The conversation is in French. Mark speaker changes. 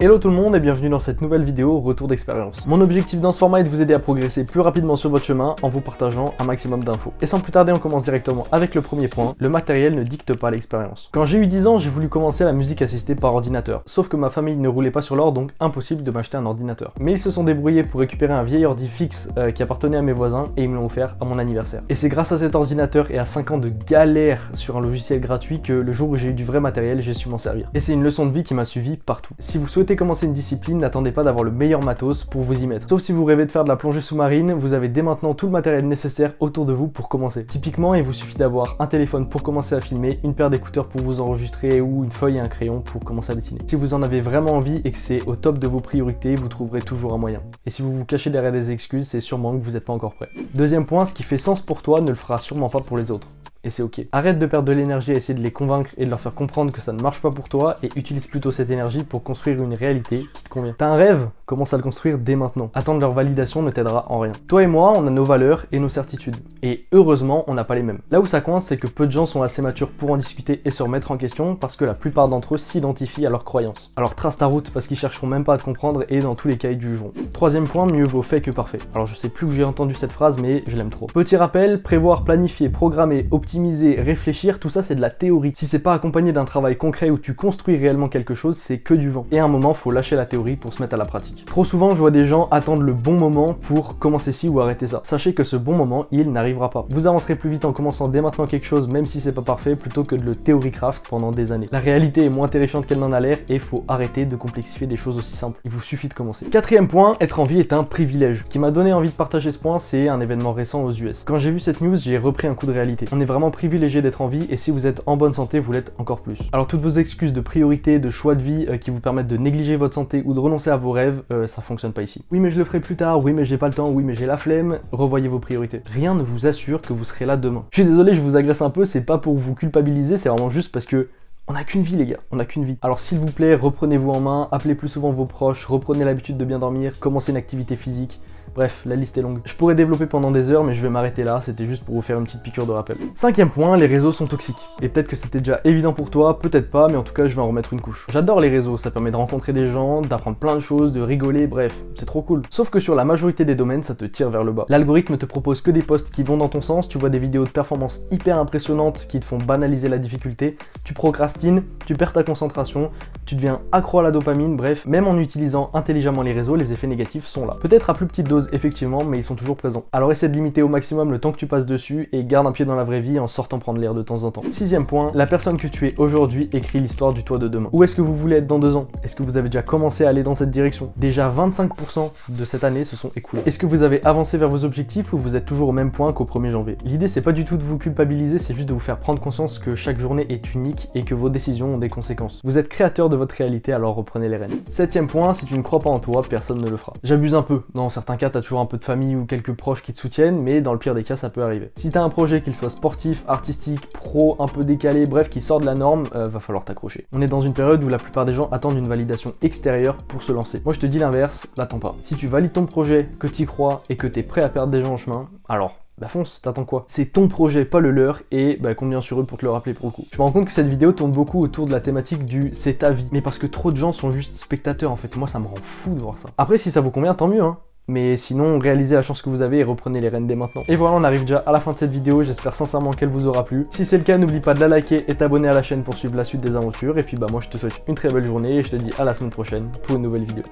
Speaker 1: Hello tout le monde et bienvenue dans cette nouvelle vidéo retour d'expérience. Mon objectif dans ce format est de vous aider à progresser plus rapidement sur votre chemin en vous partageant un maximum d'infos. Et sans plus tarder, on commence directement avec le premier point, le matériel ne dicte pas l'expérience. Quand j'ai eu 10 ans, j'ai voulu commencer la musique assistée par ordinateur. Sauf que ma famille ne roulait pas sur l'or, donc impossible de m'acheter un ordinateur. Mais ils se sont débrouillés pour récupérer un vieil ordi fixe qui appartenait à mes voisins et ils me l'ont offert à mon anniversaire. Et c'est grâce à cet ordinateur et à 5 ans de galère sur un logiciel gratuit que le jour où j'ai eu du vrai matériel, j'ai su m'en servir. Et c'est une leçon de vie qui m'a suivi partout. Si vous souhaitez commencer une discipline, n'attendez pas d'avoir le meilleur matos pour vous y mettre. Sauf si vous rêvez de faire de la plongée sous-marine, vous avez dès maintenant tout le matériel nécessaire autour de vous pour commencer. Typiquement, il vous suffit d'avoir un téléphone pour commencer à filmer, une paire d'écouteurs pour vous enregistrer ou une feuille et un crayon pour commencer à dessiner. Si vous en avez vraiment envie et que c'est au top de vos priorités, vous trouverez toujours un moyen. Et si vous vous cachez derrière des excuses, c'est sûrement que vous n'êtes pas encore prêt. Deuxième point, ce qui fait sens pour toi ne le fera sûrement pas pour les autres. Et c'est ok. Arrête de perdre de l'énergie à essayer de les convaincre et de leur faire comprendre que ça ne marche pas pour toi et utilise plutôt cette énergie pour construire une réalité qui te convient. T'as un rêve? Commence à le construire dès maintenant. Attendre leur validation ne t'aidera en rien. Toi et moi, on a nos valeurs et nos certitudes. Et heureusement, on n'a pas les mêmes. Là où ça coince, c'est que peu de gens sont assez matures pour en discuter et se remettre en question parce que la plupart d'entre eux s'identifient à leurs croyances. Alors trace ta route parce qu'ils chercheront même pas à te comprendre et dans tous les cas ils te jugeront. Troisième point, mieux vaut fait que parfait. Alors je sais plus où j'ai entendu cette phrase mais je l'aime trop. Petit rappel, prévoir, planifier, programmer, optimiser, réfléchir, tout ça c'est de la théorie. Si c'est pas accompagné d'un travail concret où tu construis réellement quelque chose, c'est que du vent. Et à un moment, faut lâcher la théorie pour se mettre à la pratique. Trop souvent, je vois des gens attendre le bon moment pour commencer ci ou arrêter ça. Sachez que ce bon moment, il n'arrivera pas. Vous avancerez plus vite en commençant dès maintenant quelque chose, même si c'est pas parfait, plutôt que de le théorie-craft pendant des années. La réalité est moins terrifiante qu'elle n'en a l'air et faut arrêter de complexifier des choses aussi simples. Il vous suffit de commencer. Quatrième point, être en vie est un privilège. Ce qui m'a donné envie de partager ce point, c'est un événement récent aux US. Quand j'ai vu cette news, j'ai repris un coup de réalité. On est vraiment privilégié d'être en vie et si vous êtes en bonne santé, vous l'êtes encore plus. Alors toutes vos excuses de priorité, de choix de vie qui vous permettent de négliger votre santé ou de renoncer à vos rêves, ça fonctionne pas ici. Oui mais je le ferai plus tard, oui mais j'ai pas le temps, oui mais j'ai la flemme, revoyez vos priorités. Rien ne vous assure que vous serez là demain. Je suis désolé, je vous agresse un peu, c'est pas pour vous culpabiliser, c'est vraiment juste parce que on n'a qu'une vie les gars, on n'a qu'une vie. Alors s'il vous plaît, reprenez-vous en main, appelez plus souvent vos proches, reprenez l'habitude de bien dormir, commencez une activité physique. Bref, la liste est longue. Je pourrais développer pendant des heures, mais je vais m'arrêter là, c'était juste pour vous faire une petite piqûre de rappel. Cinquième point, les réseaux sont toxiques. Et peut-être que c'était déjà évident pour toi, peut-être pas, mais en tout cas, je vais en remettre une couche. J'adore les réseaux, ça permet de rencontrer des gens, d'apprendre plein de choses, de rigoler, bref, c'est trop cool. Sauf que sur la majorité des domaines, ça te tire vers le bas. L'algorithme te propose que des posts qui vont dans ton sens, tu vois des vidéos de performance hyper impressionnantes qui te font banaliser la difficulté, tu procrastines, tu perds ta concentration, tu deviens accro à la dopamine, bref, même en utilisant intelligemment les réseaux, les effets négatifs sont là. Peut-être à plus petite dose, effectivement, mais ils sont toujours présents. Alors essaie de limiter au maximum le temps que tu passes dessus et garde un pied dans la vraie vie en sortant prendre l'air de temps en temps. Sixième point, la personne que tu es aujourd'hui écrit l'histoire du toi de demain. Où est-ce que vous voulez être dans 2 ans? Est-ce que vous avez déjà commencé à aller dans cette direction? Déjà 25% de cette année se sont écoulés. Est-ce que vous avez avancé vers vos objectifs ou vous êtes toujours au même point qu'au 1er janvier? L'idée c'est pas du tout de vous culpabiliser, c'est juste de vous faire prendre conscience que chaque journée est unique et que vos décisions ont des conséquences. Vous êtes créateur de votre réalité, alors reprenez les rênes. Septième point, si tu ne crois pas en toi, personne ne le fera. J'abuse un peu, dans certains cas t'as toujours un peu de famille ou quelques proches qui te soutiennent, mais dans le pire des cas ça peut arriver. Si t'as un projet, qu'il soit sportif, artistique, pro, un peu décalé, bref qui sort de la norme, va falloir t'accrocher. On est dans une période où la plupart des gens attendent une validation extérieure pour se lancer. Moi je te dis l'inverse, l'attends pas. Si tu valides ton projet, que t'y crois et que t'es prêt à perdre des gens en chemin, alors bah fonce, t'attends quoi? C'est ton projet, pas le leur, et bah combien sur eux pour te le rappeler pour le coup. Je me rends compte que cette vidéo tourne beaucoup autour de la thématique du c'est ta vie, mais parce que trop de gens sont juste spectateurs en fait, moi ça me rend fou de voir ça. Après si ça vous convient, tant mieux hein. Mais sinon, réalisez la chance que vous avez et reprenez les rênes dès maintenant. Et voilà, on arrive déjà à la fin de cette vidéo, j'espère sincèrement qu'elle vous aura plu. Si c'est le cas, n'oublie pas de la liker et t'abonner à la chaîne pour suivre la suite des aventures. Et puis bah moi je te souhaite une très belle journée et je te dis à la semaine prochaine pour une nouvelle vidéo.